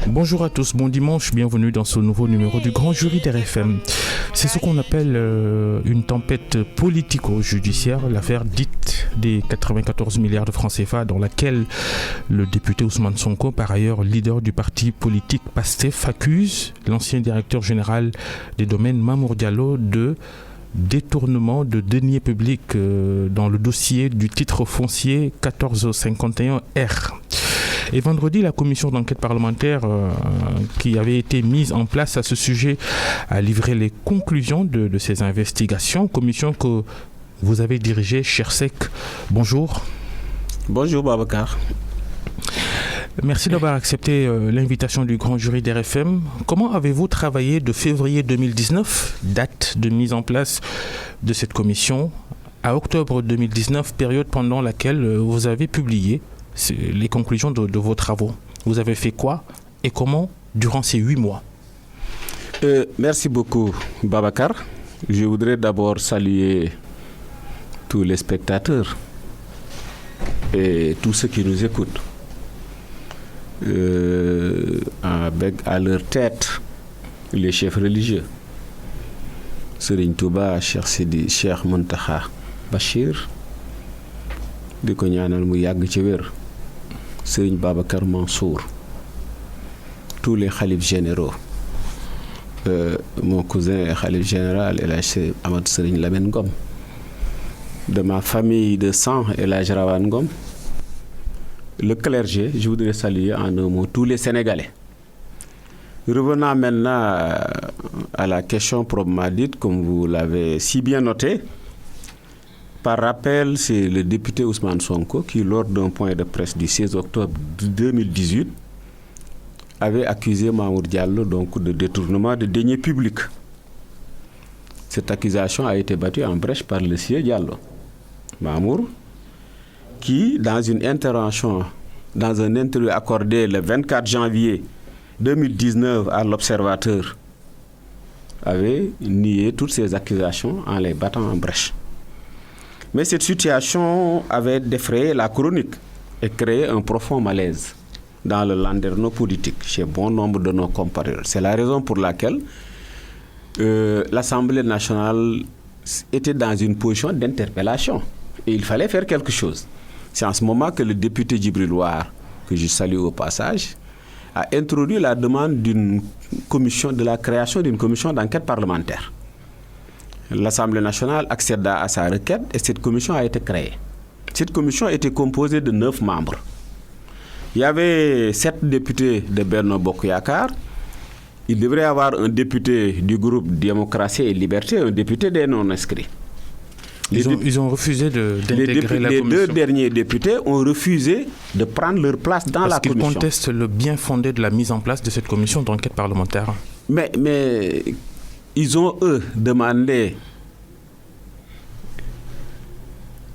Bonjour à tous, bon dimanche, bienvenue dans ce nouveau numéro du Grand Jury d'RFM. C'est ce qu'on appelle une tempête politico-judiciaire, l'affaire dite des 94 milliards de francs CFA dans laquelle le député Ousmane Sonko, par ailleurs leader du parti politique PASTEF, accuse l'ancien directeur général des domaines Mamour Diallo de détournement de deniers publics dans le dossier du titre foncier 1451R. Et vendredi, la commission d'enquête parlementaire qui avait été mise en place à ce sujet a livré les conclusions de ces investigations. Commission que vous avez dirigée, cher Sek. Bonjour. Bonjour Babacar. Merci d'avoir accepté l'invitation du grand jury d'RFM. Comment avez-vous travaillé de février 2019, date de mise en place de cette commission, à octobre 2019, période pendant laquelle vous avez publié les conclusions de vos travaux? Vous avez fait quoi et comment durant ces 8 mois? Merci beaucoup Babacar. Je voudrais d'abord saluer tous les spectateurs et tous ceux qui nous écoutent. Avec à leur tête les chefs religieux, Serigne Touba, Cheikh Sidi, Cheikh Mountakha Bachir, di ko ñaanal mu yàgg ci wér, Serigne Babacar Mansour, tous les khalifes généraux, mon cousin khalife général El Hadj Ahmad Serigne Lamine Ngom, de ma famille de sang El Hadj Rawane Ngom, le clergé, je voudrais saluer en un mot tous les Sénégalais. Revenons maintenant à la question proprement dite, comme vous l'avez si bien noté. Par rappel, c'est le député Ousmane Sonko qui, lors d'un point de presse du 16 octobre 2018, avait accusé Mamour Diallo donc, de détournement de deniers publics. Cette accusation a été battue en brèche par le sieur Diallo. Mamour, qui, dans une intervention, dans un interview accordé le 24 janvier 2019 à l'Observateur, avait nié toutes ces accusations en les battant en brèche. Mais cette situation avait défrayé la chronique et créé un profond malaise dans le landerneau politique chez bon nombre de nos compatriotes. C'est la raison pour laquelle l'Assemblée nationale était dans une position d'interpellation. Et il fallait faire quelque chose. C'est en ce moment que le député Djibril War, que je salue au passage, a introduit la demande de la création d'une commission d'enquête parlementaire. L'Assemblée nationale accéda à sa requête et cette commission a été créée. Cette commission était composée de 9 membres. Il y avait 7 députés de Benno Bokk Yakaar. Il devrait y avoir un député du groupe Démocratie et Liberté, un député des non-inscrits. Ils ont refusé d'intégrer la commission. Les 2 derniers députés ont refusé de prendre leur place dans la commission. Parce qu'ils contestent le bien fondé de la mise en place de cette commission d'enquête parlementaire. Mais ils ont, eux, demandé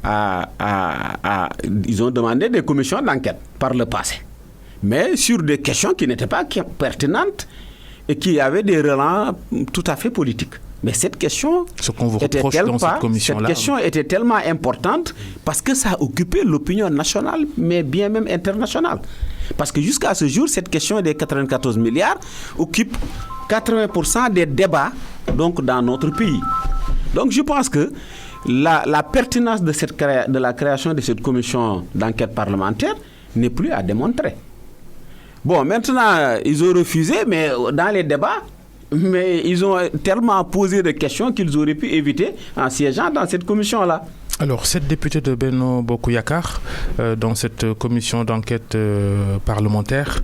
ils ont demandé des commissions d'enquête par le passé. Mais sur des questions qui n'étaient pas pertinentes et qui avaient des relents tout à fait politiques. Mais cette question, était tellement importante parce que ça occupait l'opinion nationale, mais bien même internationale. Parce que jusqu'à ce jour, cette question des 94 milliards occupe 80% des débats donc, dans notre pays. Donc je pense que la pertinence de la création de cette commission d'enquête parlementaire n'est plus à démontrer. Bon, maintenant, ils ont refusé, mais dans les débats, mais ils ont tellement posé de questions qu'ils auraient pu éviter en siégeant dans cette commission-là. Alors, 7 députés de Benno Bokk Yakaar dans cette commission d'enquête parlementaire,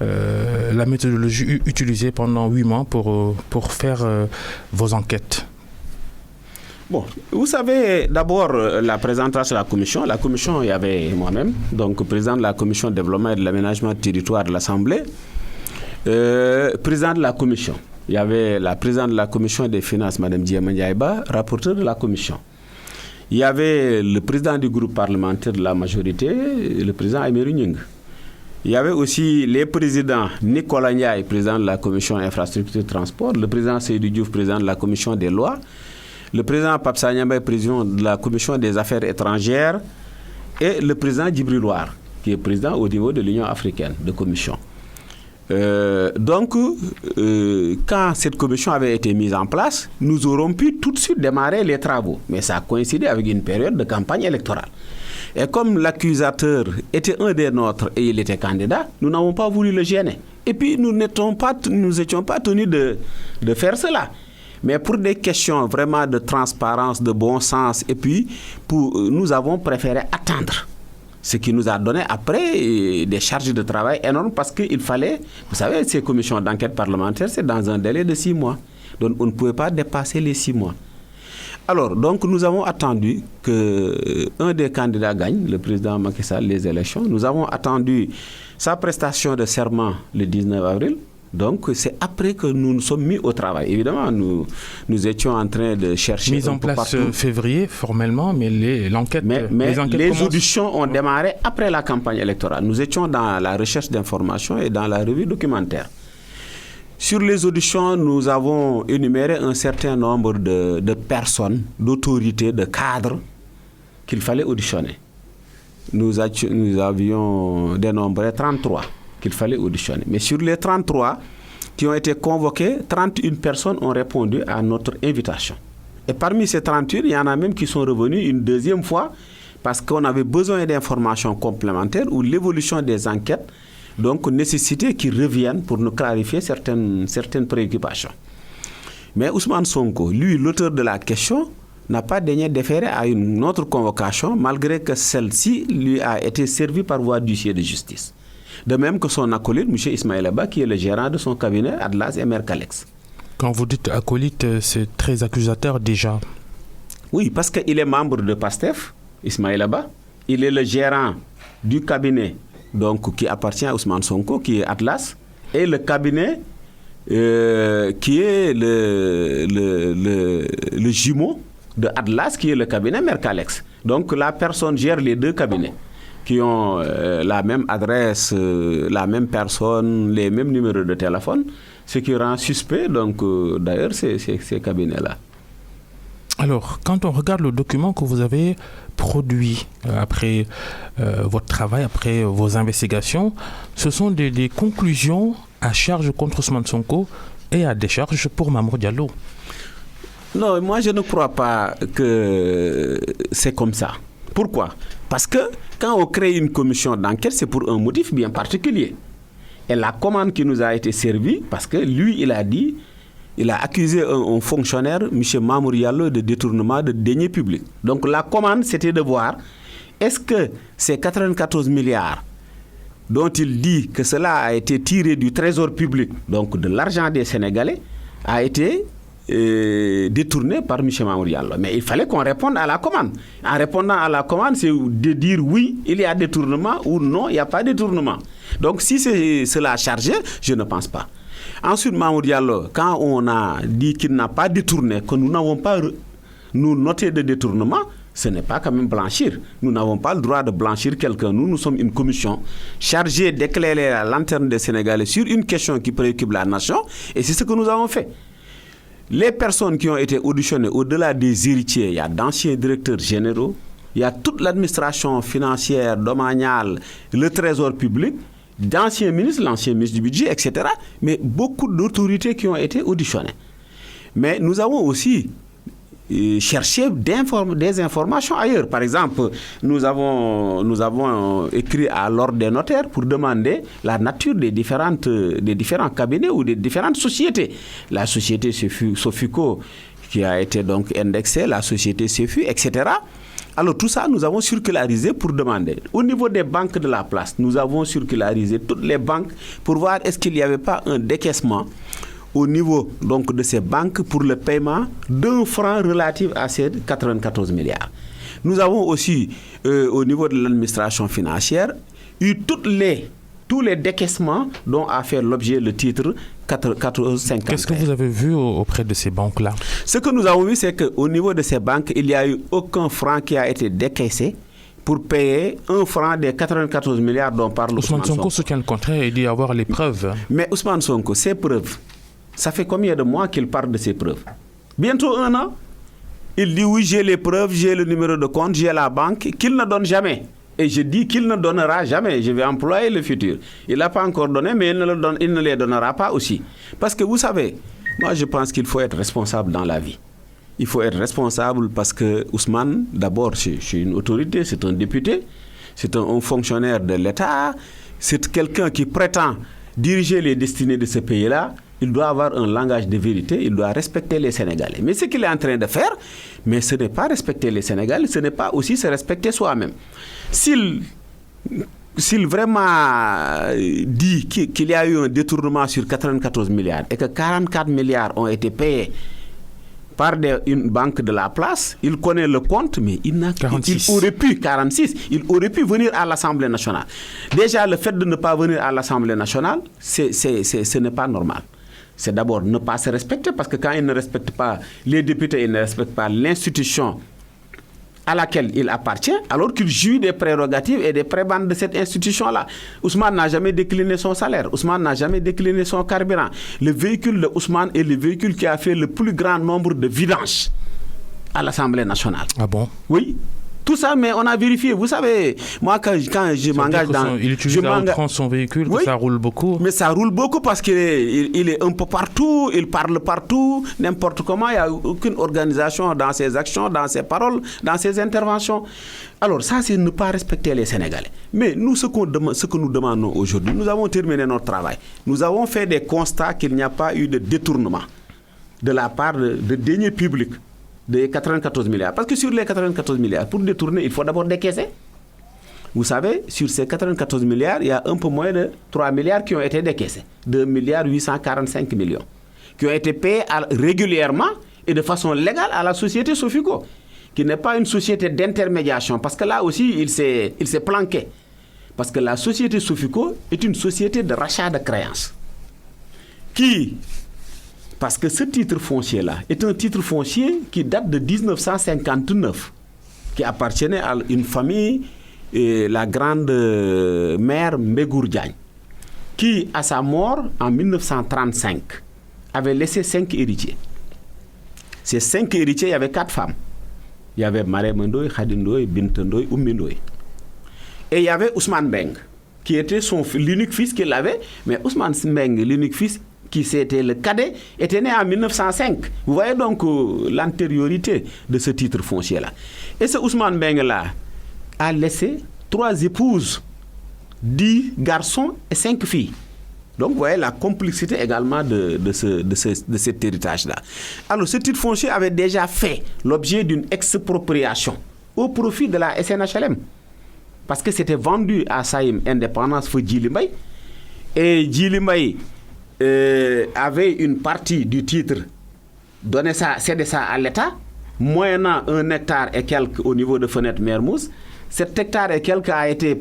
la méthodologie utilisée pendant 8 mois pour faire vos enquêtes. Bon, vous savez, d'abord, la présentation de la commission, il y avait moi-même, donc président de la commission de développement et de l'aménagement du territoire de l'Assemblée, président de la commission. Il y avait la présidente de la commission des finances, Mme Diema Ndiaye-Ba, rapporteur de la commission. Il y avait le président du groupe parlementaire de la majorité, le président Aymérou Gningue. Il y avait aussi les présidents Nicolas Ndiaye, président de la commission infrastructure et transport, le président Seydou Diouf, président de la commission des lois, le président Pape Sagna Mbaye, président de la commission des affaires étrangères, et le président Djibril War, qui est président au niveau de l'Union africaine de commission. Donc, quand cette commission avait été mise en place, nous aurons pu tout de suite démarrer les travaux. Mais ça a coïncidé avec une période de campagne électorale. Et comme l'accusateur était un des nôtres et il était candidat, nous n'avons pas voulu le gêner. Et puis, nous n'étions pas tenus de faire cela. Mais pour des questions vraiment de transparence, de bon sens, et puis nous avons préféré attendre. Ce qui nous a donné après des charges de travail énormes parce qu'il fallait, vous savez, ces commissions d'enquête parlementaire, c'est dans un délai de 6 mois. Donc on ne pouvait pas dépasser les 6 mois. Alors, donc nous avons attendu qu'un des candidats gagne, le président Macky Sall, les élections. Nous avons attendu sa prestation de serment le 19 avril. Donc, c'est après que nous nous sommes mis au travail. Évidemment, nous étions en train de chercher... Mise en place février, formellement, mais l'enquête... Mais les auditions ont démarré après la campagne électorale. Nous étions dans la recherche d'informations et dans la revue documentaire. Sur les auditions, nous avons énuméré un certain nombre de personnes, d'autorités, de cadres qu'il fallait auditionner. Nous avions dénombré 33 qu'il fallait auditionner. Mais sur les 33 qui ont été convoqués, 31 personnes ont répondu à notre invitation. Et parmi ces 31, il y en a même qui sont revenus une deuxième fois parce qu'on avait besoin d'informations complémentaires ou l'évolution des enquêtes, donc nécessité qu'ils reviennent pour nous clarifier certaines préoccupations. Mais Ousmane Sonko, lui, l'auteur de la question, n'a pas daigné déférer à une autre convocation, malgré que celle-ci lui a été servie par voie d'huissier de justice. De même que son acolyte, M. Ismaël Abba, qui est le gérant de son cabinet, Atlas et Mercalex. Quand vous dites acolyte, c'est très accusateur déjà. Oui, parce qu'il est membre de PASTEF, Ismaël Abba. Il est le gérant du cabinet donc, qui appartient à Ousmane Sonko, qui est Atlas, et le cabinet qui est le jumeau de Atlas, qui est le cabinet Mercalex. Donc la personne gère les deux cabinets qui ont la même adresse, la même personne, les mêmes numéros de téléphone, ce qui rend suspect, donc, d'ailleurs, ces cabinets-là. Alors, quand on regarde le document que vous avez produit après votre travail, après vos investigations, ce sont des conclusions à charge contre Ousmane Sonko et à décharge pour Mamour Diallo. Non, moi je ne crois pas que c'est comme ça. Pourquoi ? Parce que quand on crée une commission d'enquête, c'est pour un motif bien particulier. Et la commande qui nous a été servie, parce que lui, il a accusé un fonctionnaire, M. Mamour Diallo, de détournement de deniers publics. Donc la commande, c'était de voir, est-ce que ces 94 milliards dont il dit que cela a été tiré du trésor public, donc de l'argent des Sénégalais, a été détourné par M. Mamour Diallo. Mais il fallait qu'on réponde à la commande. En répondant à la commande, c'est de dire oui, il y a détournement ou non, il n'y a pas détournement. Donc si c'est cela chargé, je ne pense pas. Ensuite, Mamour Diallo, quand on a dit qu'il n'a pas détourné, que nous n'avons pas nous noté de détournement, ce n'est pas quand même blanchir. Nous n'avons pas le droit de blanchir quelqu'un. Nous sommes une commission chargée d'éclairer la lanterne des Sénégalais sur une question qui préoccupe la nation, et c'est ce que nous avons fait. Les personnes qui ont été auditionnées, au-delà des héritiers, il y a d'anciens directeurs généraux, il y a toute l'administration financière, domaniale, le trésor public, d'anciens ministres, l'ancien ministre du budget, etc. Mais beaucoup d'autorités qui ont été auditionnées. Mais nous avons aussi cherché des informations ailleurs. Par exemple, nous avons écrit à l'ordre des notaires pour demander la nature des différents cabinets ou des différentes sociétés. La société Sofico qui a été donc indexée, la société Cefu, etc. Alors tout ça, nous avons circularisé pour demander. Au niveau des banques de la place, nous avons circularisé toutes les banques pour voir est-ce qu'il n'y avait pas un décaissement au niveau donc, de ces banques pour le paiement d'un franc relatif à ces 94 milliards. Nous avons aussi, au niveau de l'administration financière, eu tous les décaissements dont a fait l'objet le titre 1450. Qu'est-ce que vous avez vu auprès de ces banques-là ? Ce que nous avons vu, c'est qu'au niveau de ces banques, il n'y a eu aucun franc qui a été décaissé pour payer un franc des 94 milliards dont parle Ousmane Sonko. Ousmane Sonko soutient le contraire et dit avoir les preuves. Mais Ousmane Sonko, ces preuves, ça fait combien de mois qu'il parle de ces preuves ? Bientôt 1 an. Il dit oui, j'ai les preuves, j'ai le numéro de compte, j'ai la banque, qu'il ne donne jamais. Et je dis qu'il ne donnera jamais. Je vais employer le futur. Il n'a pas encore donné, mais il ne les donnera pas aussi. Parce que vous savez, moi je pense qu'il faut être responsable dans la vie. Il faut être responsable parce que Ousmane, d'abord, c'est une autorité, c'est un député, c'est un fonctionnaire de l'État, c'est quelqu'un qui prétend diriger les destinées de ce pays-là. Il doit avoir un langage de vérité, il doit respecter les Sénégalais. Mais ce qu'il est en train de faire, mais ce n'est pas respecter les Sénégalais, ce n'est pas aussi se respecter soi-même. S'il vraiment dit qu'il y a eu un détournement sur 94 milliards et que 44 milliards ont été payés par une banque de la place, il connaît le compte, mais il aurait pu, 46, il aurait pu venir à l'Assemblée nationale. Déjà, le fait de ne pas venir à l'Assemblée nationale, ce n'est pas normal. C'est d'abord ne pas se respecter, parce que quand il ne respecte pas les députés, il ne respecte pas l'institution à laquelle il appartient, alors qu'il jouit des prérogatives et des prébendes de cette institution-là. Ousmane n'a jamais décliné son salaire, Ousmane n'a jamais décliné son carburant. Le véhicule de Ousmane est le véhicule qui a fait le plus grand nombre de vidanges à l'Assemblée nationale. Ah bon? Oui. Tout ça, mais on a vérifié. Vous savez, moi, quand je m'engage dans... Il utilise à outrance son véhicule, oui, que ça roule beaucoup. Mais ça roule beaucoup parce qu'il est un peu partout, il parle partout, n'importe comment. Il n'y a aucune organisation dans ses actions, dans ses paroles, dans ses interventions. Alors ça, c'est ne pas respecter les Sénégalais. Mais nous, ce que nous demandons aujourd'hui, nous avons terminé notre travail. Nous avons fait des constats qu'il n'y a pas eu de détournement de la part de deniers publics de 94 milliards. Parce que sur les 94 milliards, pour détourner, il faut d'abord décaisser. Vous savez, sur ces 94 milliards, il y a un peu moins de 3 milliards qui ont été décaissés. 2 milliards 845 millions. Qui ont été payés régulièrement et de façon légale à la société Sofico, qui n'est pas une société d'intermédiation. Parce que là aussi, il s'est planqué. Parce que la société Sofico est une société de rachat de créances. Parce que ce titre foncier-là est un titre foncier qui date de 1959, qui appartenait à une famille, la grande mère Mbégour Diagne, qui, à sa mort en 1935, avait laissé 5 héritiers. Ces 5 héritiers, il y avait 4 femmes. Il y avait Marème Ndoye, Khady Ndoye, Binta Ndoye, Oumi Ndoye. Et il y avait Ousmane Mbeng, qui était l'unique fils qu'il avait, mais Ousmane Mbeng, l'unique fils, qui c'était le cadet, était né en 1905. Vous voyez donc l'antériorité de ce titre foncier-là. Et ce Ousmane Mbeng-là a laissé 3 épouses, 10 garçons et 5 filles. Donc vous voyez la complexité également de cet héritage-là. Alors ce titre foncier avait déjà fait l'objet d'une expropriation au profit de la SNHLM. Parce que c'était vendu à Saïm Indépendance pour Djily Mbaye. Et Djily Mbaye avait une partie du titre, cédé ça à l'État, moyennant 1 hectare et quelques au niveau de Fenêtre Mermoz. Cet hectare et quelques a été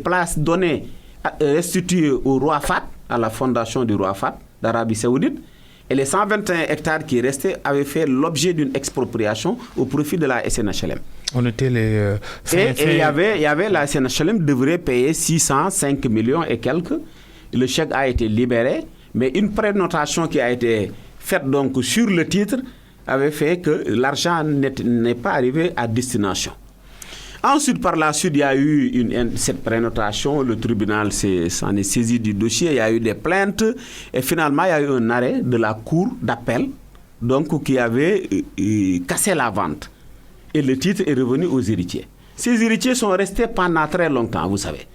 restitué au roi Fahd, à la fondation du roi Fahd d'Arabie Saoudite. Et les 121 hectares qui restaient avaient fait l'objet d'une expropriation au profit de la SNHLM. On était les... il y avait la SNHLM devrait payer 605 millions et quelques. Le chèque a été libéré. Mais une prénotation qui a été faite donc sur le titre avait fait que l'argent n'est pas arrivé à destination. Ensuite, par la suite, il y a eu cette prénotation, le tribunal s'en est saisi du dossier, il y a eu des plaintes, et finalement, il y a eu un arrêt de la cour d'appel, donc qui avait cassé la vente. Et le titre est revenu aux héritiers. Ces héritiers sont restés pendant très longtemps, vous savez,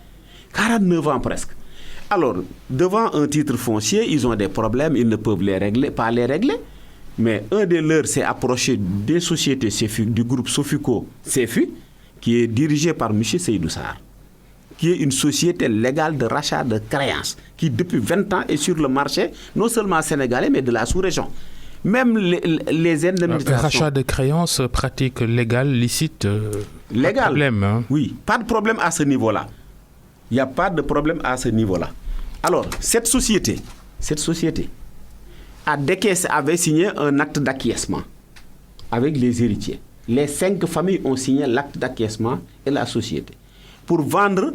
49 ans presque. Alors, devant un titre foncier, ils ont des problèmes, ils ne peuvent pas les régler. Mais un de leurs s'est approché des sociétés CEFU, du groupe Sofico CEFU, qui est dirigé par M. Seydou Sarr, qui est une société légale de rachat de créances, qui depuis 20 ans est sur le marché, non seulement sénégalais, mais de la sous-région. Même les indemnisations... Rachat de créances, pratique légale, licite, légal. Pas de problème. Hein? Oui, pas de problème à ce niveau-là. Il n'y a pas de problème à ce niveau-là. Alors, cette société avait signé un acte d'acquiescement avec les héritiers. Les 5 familles ont signé l'acte d'acquiescement et la société pour vendre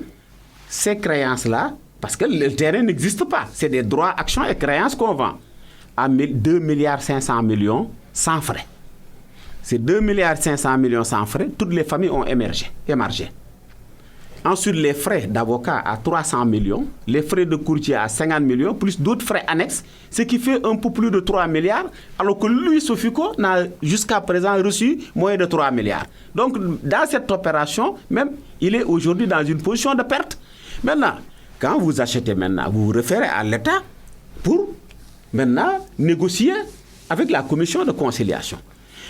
ces créances-là, parce que le terrain n'existe pas. C'est des droits, actions et créances qu'on vend à 2 milliards 500 millions sans frais. Ces 2 milliards 500 millions sans frais, toutes les familles ont émargé. Ensuite, les frais d'avocat à 300 millions, les frais de courtier à 50 millions, plus d'autres frais annexes, ce qui fait un peu plus de 3 milliards, alors que lui, Sofico, n'a jusqu'à présent reçu moins de 3 milliards. Donc, dans cette opération, même, il est aujourd'hui dans une position de perte. Maintenant, quand vous achetez maintenant, vous vous référez à l'État pour maintenant négocier avec la commission de conciliation.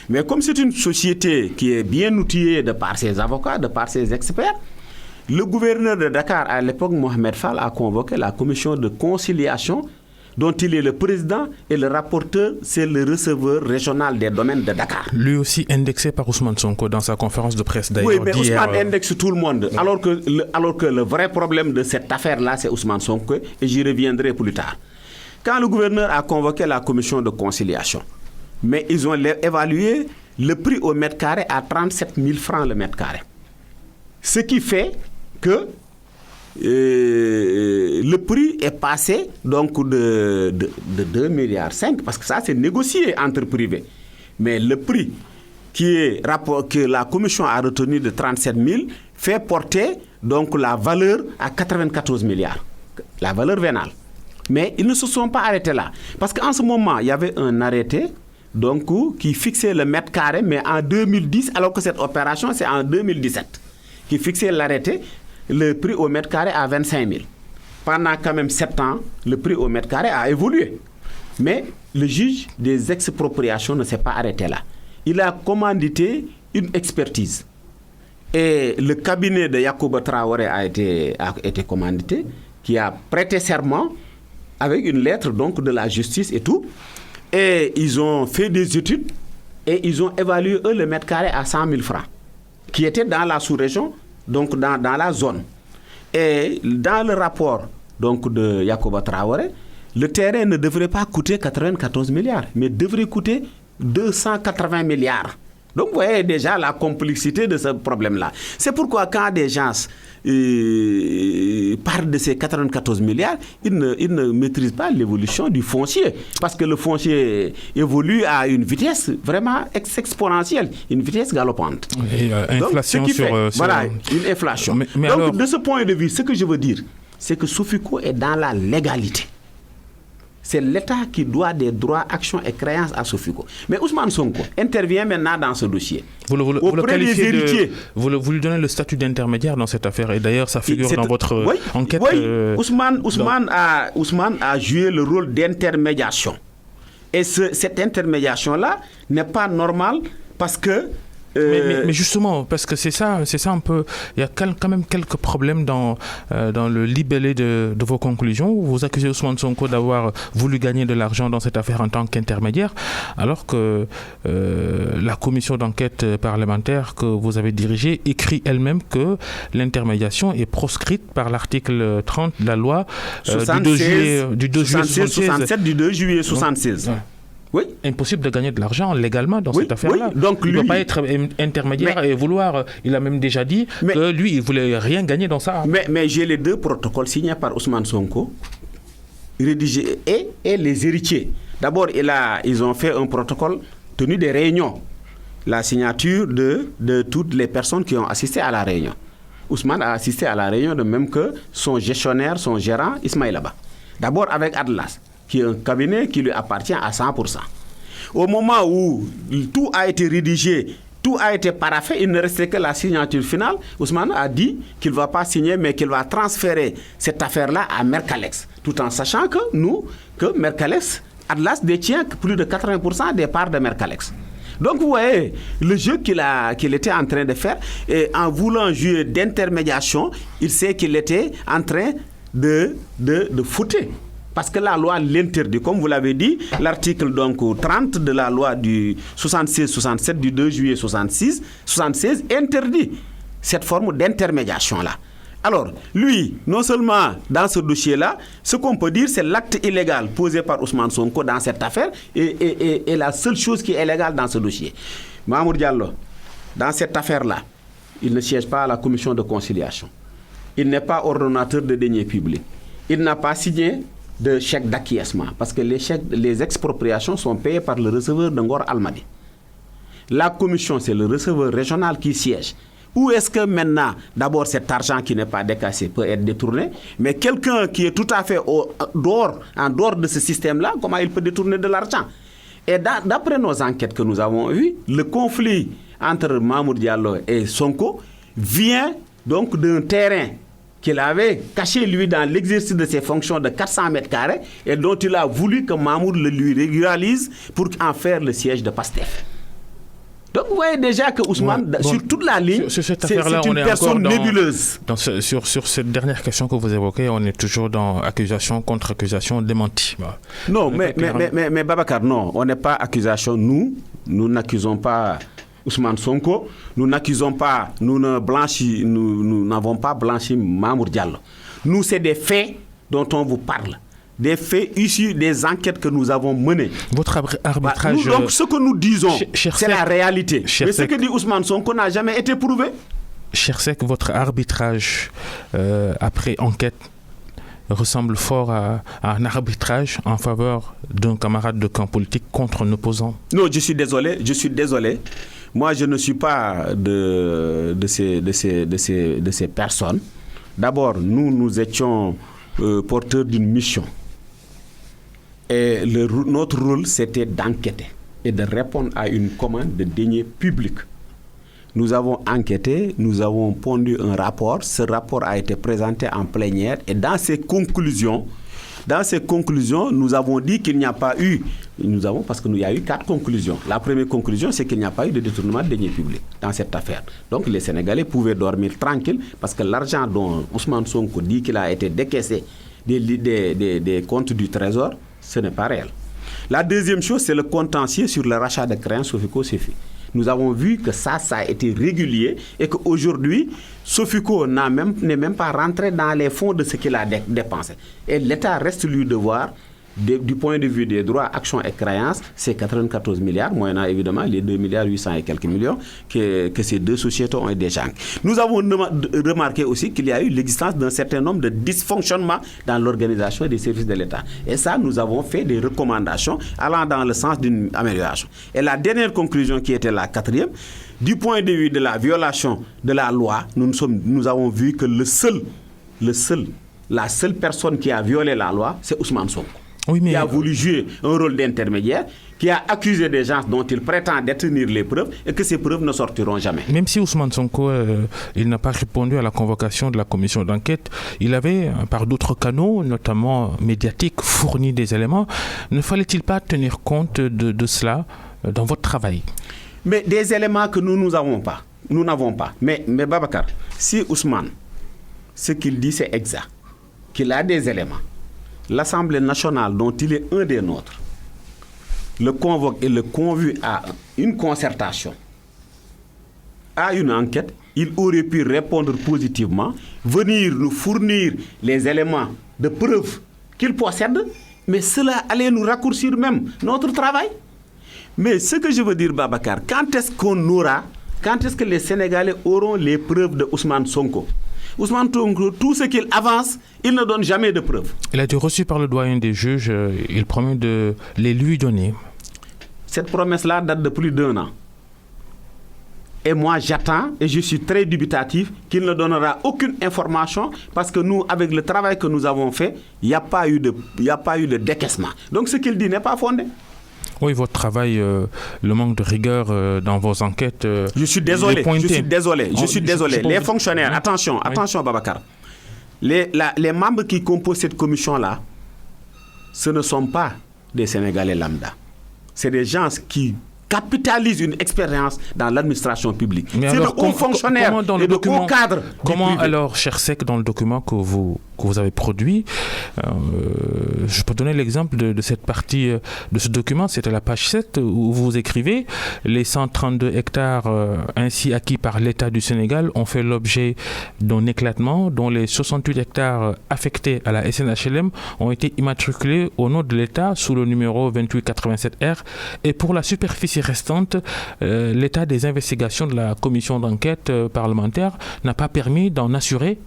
Mais comme c'est une société qui est bien outillée de par ses avocats, de par ses experts, le gouverneur de Dakar, à l'époque, Mohamed Fall, a convoqué la commission de conciliation dont il est le président et le rapporteur, c'est le receveur régional des domaines de Dakar. Lui aussi indexé par Ousmane Sonko dans sa conférence de presse d'ailleurs. Oui, mais Ousmane indexe tout le monde. Alors que le vrai problème de cette affaire-là, c'est Ousmane Sonko, et j'y reviendrai plus tard. Quand le gouverneur a convoqué la commission de conciliation, mais ils ont évalué le prix au mètre carré à 37 000 francs le mètre carré. Ce qui fait que le prix est passé donc de 2,5 milliards, parce que ça c'est négocié entre privés. Mais le prix que la commission a retenu de 37 000 fait porter donc la valeur à 94 milliards, la valeur vénale. Mais ils ne se sont pas arrêtés là. Parce qu'en ce moment, il y avait un arrêté donc, qui fixait le mètre carré, mais en 2010, alors que cette opération c'est en 2017, qui fixait l'arrêté, le prix au mètre carré à 25 000. Pendant quand même 7 ans, le prix au mètre carré a évolué. Mais le juge des expropriations ne s'est pas arrêté là. Il a commandité une expertise. Et le cabinet de Yacouba Traoré a été commandité, qui a prêté serment avec une lettre donc, de la justice et tout. Et ils ont fait des études et ils ont évalué, eux, le mètre carré à 100 000 francs, qui était dans la sous-région, donc dans la zone. Et dans le rapport donc, de Yacouba Traoré, le terrain ne devrait pas coûter 94 milliards, mais devrait coûter 280 milliards. Donc, vous voyez déjà la complexité de ce problème-là. C'est pourquoi quand des gens parlent de ces 94 milliards, ils ne maîtrisent pas l'évolution du foncier. Parce que le foncier évolue à une vitesse vraiment exponentielle, une vitesse galopante. Et inflation. Donc, voilà, une inflation. Mais donc, alors, de ce point de vue, ce que je veux dire, c'est que Sofico est dans la légalité. C'est l'État qui doit des droits, actions et créances à Sofico. Mais Ousmane Sonko intervient maintenant dans ce dossier. Vous lui donnez le statut d'intermédiaire dans cette affaire. Et d'ailleurs, ça figure dans votre enquête. Oui, Ousmane a joué le rôle d'intermédiation. Et cette intermédiation-là n'est pas normale parce que... Mais justement, parce que c'est ça un peu... Il y a quand même quelques problèmes dans le libellé de vos conclusions. Vous accusez Ousmane Sonko d'avoir voulu gagner de l'argent dans cette affaire en tant qu'intermédiaire, alors que la commission d'enquête parlementaire que vous avez dirigée écrit elle-même que l'intermédiation est proscrite par l'article 30 de la loi du 2 juillet 67 du 2 juillet 76. Ouais. Oui. Impossible de gagner de l'argent légalement dans cette affaire-là. Oui. Donc, il ne doit pas être intermédiaire et vouloir... Il a même déjà dit que lui, il ne voulait rien gagner dans ça. Mais j'ai les 2 protocoles signés par Ousmane Sonko, rédigés, et les héritiers. D'abord, ils ont fait un protocole tenu des réunions. La signature de toutes les personnes qui ont assisté à la réunion. Ousmane a assisté à la réunion de même que son gestionnaire, son gérant, Ismaïla Ba. D'abord avec Atlas, qui est un cabinet qui lui appartient à 100%. Au moment où tout a été rédigé, tout a été paraphé, il ne restait que la signature finale, Ousmane a dit qu'il ne va pas signer, mais qu'il va transférer cette affaire-là à Mercalex, tout en sachant que Mercalex, Atlas détient plus de 80% des parts de Mercalex. Donc vous voyez, le jeu qu'il était en train de faire, et en voulant jouer d'intermédiation, il sait qu'il était en train de fauter. Parce que la loi l'interdit. Comme vous l'avez dit, l'article donc 30 de la loi du 76-67 du 2 juillet 76 interdit cette forme d'intermédiation-là. Alors, lui, non seulement dans ce dossier-là, ce qu'on peut dire, c'est l'acte illégal posé par Ousmane Sonko dans cette affaire et la seule chose qui est légale dans ce dossier. Mamour Diallo, dans cette affaire-là, il ne siège pas à la commission de conciliation. Il n'est pas ordonnateur de deniers publics. Il n'a pas signé de chèque d'acquiescement, parce que les expropriations sont payées par le receveur de Ngor Almadi. La commission, c'est le receveur régional qui siège. Où est-ce que maintenant, d'abord cet argent qui n'est pas décaissé peut être détourné, mais quelqu'un qui est tout à fait en dehors de ce système-là, comment il peut détourner de l'argent? Et d'après nos enquêtes que nous avons eues, le conflit entre Mamour Diallo et Sonko vient donc d'un terrain qu'il avait caché lui dans l'exercice de ses fonctions de 400 mètres carrés et dont il a voulu que Mamour le lui régularise pour en faire le siège de Pastef. Donc vous voyez déjà que Ousmane, sur toute la ligne, c'est une personne nébuleuse. Sur cette dernière question que vous évoquez, on est toujours dans accusation contre accusation démentie. Non, mais Babacar, non, on n'est pas accusation. Nous n'accusons pas Ousmane Sonko, nous n'accusons pas, nous n'avons pas blanchi Mamour Diallo. Nous, c'est des faits dont on vous parle. Des faits issus des enquêtes que nous avons menées. Votre arbitrage... donc ce que nous disons, c'est la réalité. Mais ce que dit Ousmane Sonko n'a jamais été prouvé. Cher Seck, votre arbitrage après enquête ressemble fort à un arbitrage en faveur d'un camarade de camp politique contre un opposant. Non, je suis désolé. Moi, je ne suis pas de ces personnes. D'abord, nous étions porteurs d'une mission. Et notre rôle, c'était d'enquêter et de répondre à une commande de deniers publics. Nous avons enquêté, nous avons pondu un rapport. Ce rapport a été présenté en plénière et dans ces conclusions, nous avons dit qu'il n'y a pas eu, parce qu'il y a eu 4 conclusions. La première conclusion, c'est qu'il n'y a pas eu de détournement de deniers publics dans cette affaire. Donc les Sénégalais pouvaient dormir tranquilles parce que l'argent dont Ousmane Sonko dit qu'il a été décaissé des comptes du Trésor, ce n'est pas réel. La deuxième chose, c'est le contentieux sur le rachat de créances Sofico-Cefi. Nous avons vu que ça a été régulier et qu'aujourd'hui, Sofico n'est même pas rentré dans les fonds de ce qu'il a dépensé. Et l'État reste lui devoir, du point de vue des droits, actions et créances, c'est 94 milliards, moyennant évidemment les 2 milliards 800 et quelques millions que ces deux sociétés ont déjà. Nous avons remarqué aussi qu'il y a eu l'existence d'un certain nombre de dysfonctionnements dans l'organisation des services de l'État. Et ça, nous avons fait des recommandations allant dans le sens d'une amélioration. Et la dernière conclusion qui était la 4e, du point de vue de la violation de la loi, nous avons vu que la seule personne qui a violé la loi, c'est Ousmane Sonko. Oui, mais... qui a voulu jouer un rôle d'intermédiaire, qui a accusé des gens dont il prétend détenir les preuves et que ces preuves ne sortiront jamais. Même si Ousmane Sonko il n'a pas répondu à la convocation de la commission d'enquête, il avait, par d'autres canaux, notamment médiatiques, fourni des éléments. Ne fallait-il pas tenir compte de cela dans votre travail? Mais des éléments que nous n'avons pas. Mais Babacar, si Ousmane, ce qu'il dit c'est exact, qu'il a des éléments, l'Assemblée nationale, dont il est un des nôtres, le convoque et le convie à une concertation, à une enquête, il aurait pu répondre positivement, venir nous fournir les éléments de preuve qu'il possède, mais cela allait nous raccourcir même notre travail. Mais ce que je veux dire, Babacar, quand est-ce que les Sénégalais auront les preuves de Ousmane Sonko? Ousmane Sonko, tout ce qu'il avance, il ne donne jamais de preuves. Il a été reçu par le doyen des juges, il promet de les lui donner. Cette promesse-là date de plus d'1 an. Et moi, j'attends et je suis très dubitatif qu'il ne donnera aucune information parce que nous, avec le travail que nous avons fait, il n'y a pas eu de décaissement. Donc ce qu'il dit n'est pas fondé. Oui, votre travail, le manque de rigueur dans vos enquêtes. Je suis désolé. Les fonctionnaires, attention, Babacar. Les membres qui composent cette commission-là, ce ne sont pas des Sénégalais lambda. C'est des gens qui capitalisent une expérience dans l'administration publique. C'est de hauts fonctionnaires et de hauts cadres. Comment alors, cher Seck, dans le document que vous avez produit, je peux donner l'exemple de cette partie de ce document, c'est à la page 7 où vous écrivez « Les 132 hectares ainsi acquis par l'État du Sénégal ont fait l'objet d'un éclatement dont les 68 hectares affectés à la SNHLM ont été immatriculés au nom de l'État sous le numéro 2887R et pour la superficie restante, l'état des investigations de la commission d'enquête parlementaire n'a pas permis d'en assurer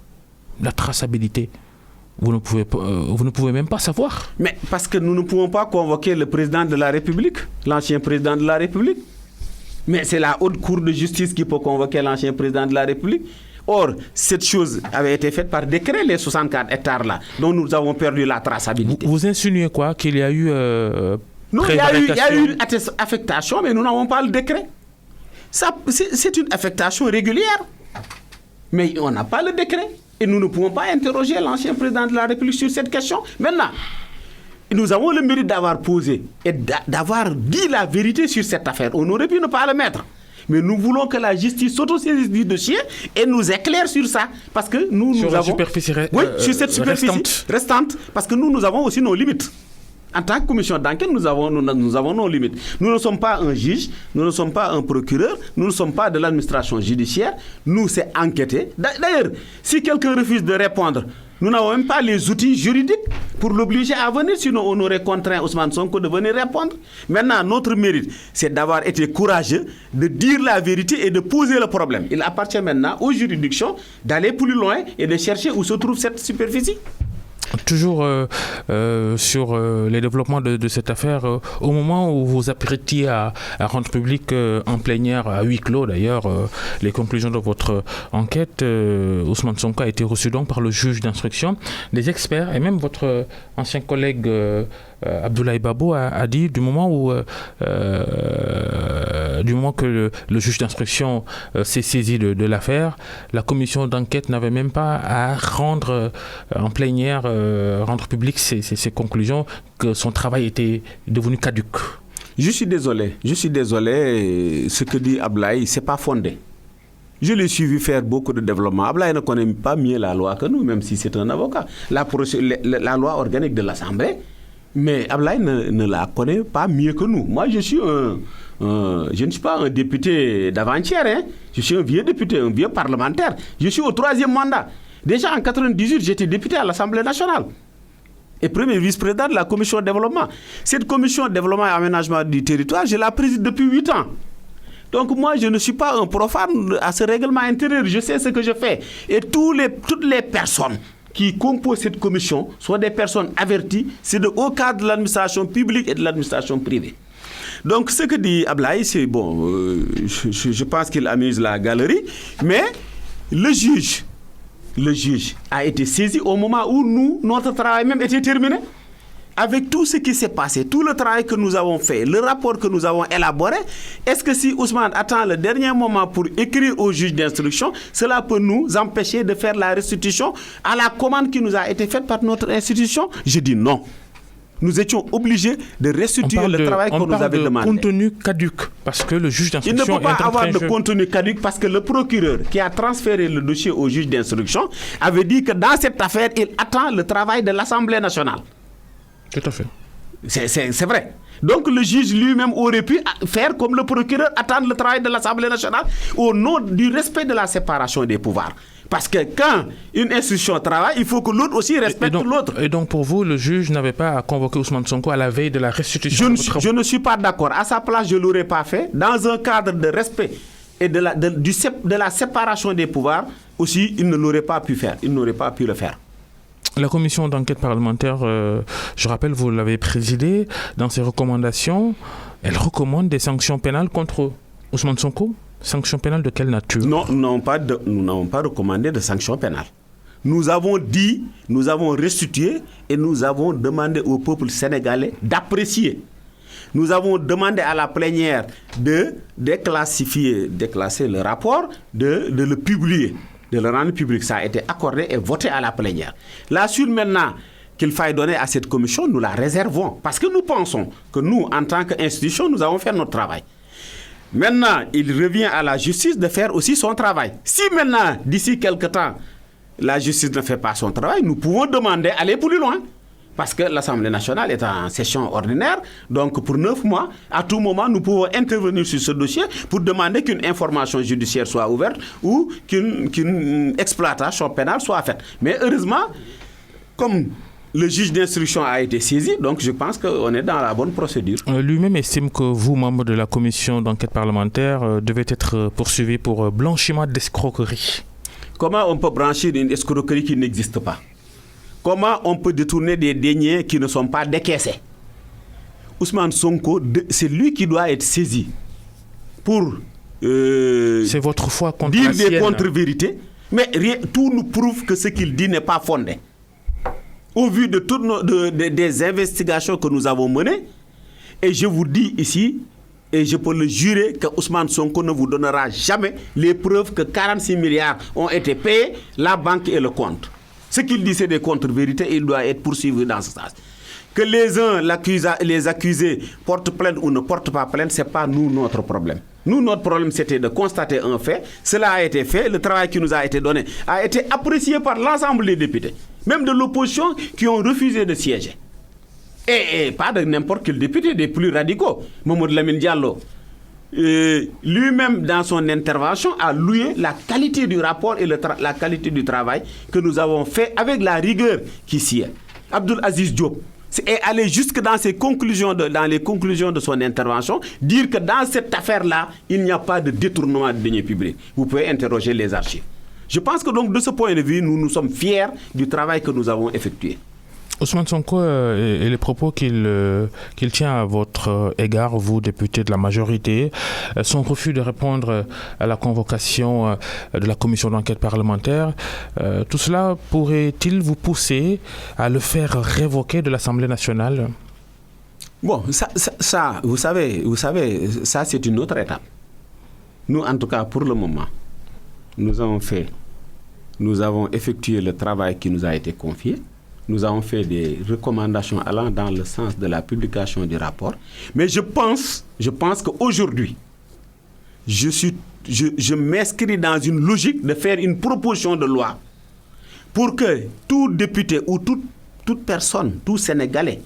la traçabilité. Vous ne pouvez même pas savoir. Mais parce que nous ne pouvons pas convoquer le président de la République, l'ancien président de la République. Mais c'est la haute cour de justice qui peut convoquer l'ancien président de la République. Or, cette chose avait été faite par décret, les 64 hectares là, dont nous avons perdu la traçabilité. Vous insinuez quoi? Qu'il y a eu non, il y a eu une affectation, mais nous n'avons pas le décret. Ça, c'est une affectation régulière. Mais on n'a pas le décret. Et nous ne pouvons pas interroger l'ancien président de la République sur cette question. Maintenant, nous avons le mérite d'avoir posé et d'avoir dit la vérité sur cette affaire. On aurait pu ne pas le mettre. Mais nous voulons que la justice s'autosaisisse du dossier et nous éclaire sur ça. Parce que nous sur avons... superficie sur cette superficie restante. Parce que nous avons aussi nos limites. En tant que commission d'enquête, nous avons nos limites. Nous ne sommes pas un juge, nous ne sommes pas un procureur, nous ne sommes pas de l'administration judiciaire. Nous, c'est enquêter. D'ailleurs, si quelqu'un refuse de répondre, nous n'avons même pas les outils juridiques pour l'obliger à venir, sinon on aurait contraint Ousmane Sonko de venir répondre. Maintenant, notre mérite, c'est d'avoir été courageux, de dire la vérité et de poser le problème. Il appartient maintenant aux juridictions d'aller plus loin et de chercher où se trouve cette superficie. Toujours sur les développements de cette affaire, au moment où vous apprêtiez à rendre public en plénière, à huis clos d'ailleurs, les conclusions de votre enquête, Ousmane Sonko a été reçu donc par le juge d'instruction. Des experts et même votre ancien collègue Abdoulaye Babo a dit du moment que le juge d'instruction s'est saisi de l'affaire, la commission d'enquête n'avait même pas à rendre en plénière, rendre public ses conclusions, que son travail était devenu caduc. Je suis désolé. Ce que dit Ablaye, c'est pas fondé. Je l'ai suivi faire beaucoup de développement. Ablaye ne connaît pas mieux la loi que nous, même si c'est un avocat. La loi organique de l'Assemblée, mais Ablaye ne la connaît pas mieux que nous. Moi, je ne suis pas un député d'avant-hier. Je suis un vieux député, un vieux parlementaire. Je suis au 3e mandat. Déjà en 1998, j'étais député à l'Assemblée nationale et premier vice-président de la commission de développement. Cette commission de développement et aménagement du territoire, je la préside depuis 8 ans. Donc moi, je ne suis pas un profane à ce règlement intérieur. Je sais ce que je fais. Et toutes les personnes qui composent cette commission sont des personnes averties. C'est de haut cadre de l'administration publique et de l'administration privée. Donc ce que dit Ablaye, c'est bon, je pense qu'il amuse la galerie, mais le juge a été saisi au moment où notre travail même était terminé. Avec tout ce qui s'est passé, tout le travail que nous avons fait, le rapport que nous avons élaboré, est-ce que si Ousmane attend le dernier moment pour écrire au juge d'instruction, cela peut nous empêcher de faire la restitution à la commande qui nous a été faite par notre institution? Je dis non. Nous étions obligés de restituer le travail qu'on nous avait demandé. On parle de contenu caduc, parce que le juge d'instruction... Il ne peut pas avoir de contenu caduc parce que le procureur qui a transféré le dossier au juge d'instruction avait dit que dans cette affaire, il attend le travail de l'Assemblée nationale. Tout à fait. C'est vrai. Donc le juge lui-même aurait pu faire comme le procureur, attendre le travail de l'Assemblée nationale au nom du respect de la séparation des pouvoirs. Parce que quand une institution travaille, il faut que l'autre aussi respecte l'autre. Et donc pour vous, le juge n'avait pas à convoquer Ousmane Sonko à la veille de la restitution? Je ne suis pas d'accord. À sa place, je ne l'aurais pas fait. Dans un cadre de respect et de la séparation des pouvoirs, aussi, il ne l'aurait pas pu faire. Il n'aurait pas pu le faire. La commission d'enquête parlementaire, je rappelle, vous l'avez présidée. Dans ses recommandations, elle recommande des sanctions pénales contre Ousmane Sonko. Sanctions pénales de quelle nature? Non, nous n'avons pas recommandé de sanctions pénales. Nous avons dit, nous avons restitué et nous avons demandé au peuple sénégalais d'apprécier. Nous avons demandé à la plénière de déclasser le rapport, de le publier, de le rendre public. Ça a été accordé et voté à la plénière. La suite maintenant qu'il faille donner à cette commission, nous la réservons. Parce que nous pensons que nous, en tant qu'institution, nous avons fait notre travail. Maintenant, il revient à la justice de faire aussi son travail. Si maintenant, d'ici quelque temps, la justice ne fait pas son travail, nous pouvons demander d'aller plus loin. Parce que l'Assemblée nationale est en session ordinaire, donc pour 9 mois, à tout moment, nous pouvons intervenir sur ce dossier pour demander qu'une information judiciaire soit ouverte ou qu'une exploitation pénale soit faite. Mais heureusement, comme le juge d'instruction a été saisi, donc je pense qu'on est dans la bonne procédure. Lui-même estime que vous, membre de la commission d'enquête parlementaire, devez être poursuivi pour blanchiment d'escroquerie. Comment on peut blanchir une escroquerie qui n'existe pas? Comment on peut détourner des deniers qui ne sont pas décaissés? Ousmane Sonko, c'est lui qui doit être saisi pour c'est votre foi contre dire la sienne. Des contre-vérités, mais tout nous prouve que ce qu'il dit n'est pas fondé. Au vu de toutes des investigations que nous avons menées, et je vous dis ici, et je peux le jurer, que Ousmane Sonko ne vous donnera jamais les preuves que 46 milliards ont été payés, la banque et le compte. Ce qu'il dit, c'est des contre-vérités, il doit être poursuivi dans ce sens. Que les uns, les accusés, portent plainte ou ne portent pas plainte, ce n'est pas nous notre problème. Nous, notre problème, c'était de constater un fait. Cela a été fait. Le travail qui nous a été donné a été apprécié par l'ensemble des députés, même de l'opposition, qui ont refusé de siéger. Et pas de n'importe quel député, des plus radicaux. Mamadou Lamine Diallo, lui-même, dans son intervention, a loué la qualité du rapport et la qualité du travail que nous avons fait avec la rigueur qui s'y est. Abdoul Aziz Diop est allé jusque dans les conclusions de son intervention, dire que dans cette affaire-là, il n'y a pas de détournement de deniers publics. Vous pouvez interroger les archives. Je pense que donc, de ce point de vue, nous sommes fiers du travail que nous avons effectué. Ousmane Sonko et les propos qu'il tient à votre égard, vous, député de la majorité, son refus de répondre à la convocation de la commission d'enquête parlementaire, tout cela pourrait-il vous pousser à le faire révoquer de l'Assemblée nationale? Bon, ça, vous savez, ça c'est une autre étape. Nous, en tout cas, pour le moment, nous avons effectué le travail qui nous a été confié. Nous avons fait des recommandations allant dans le sens de la publication du rapport. Mais je pense qu'aujourd'hui, je m'inscris dans une logique de faire une proposition de loi pour que tout député ou toute personne, tout Sénégalais,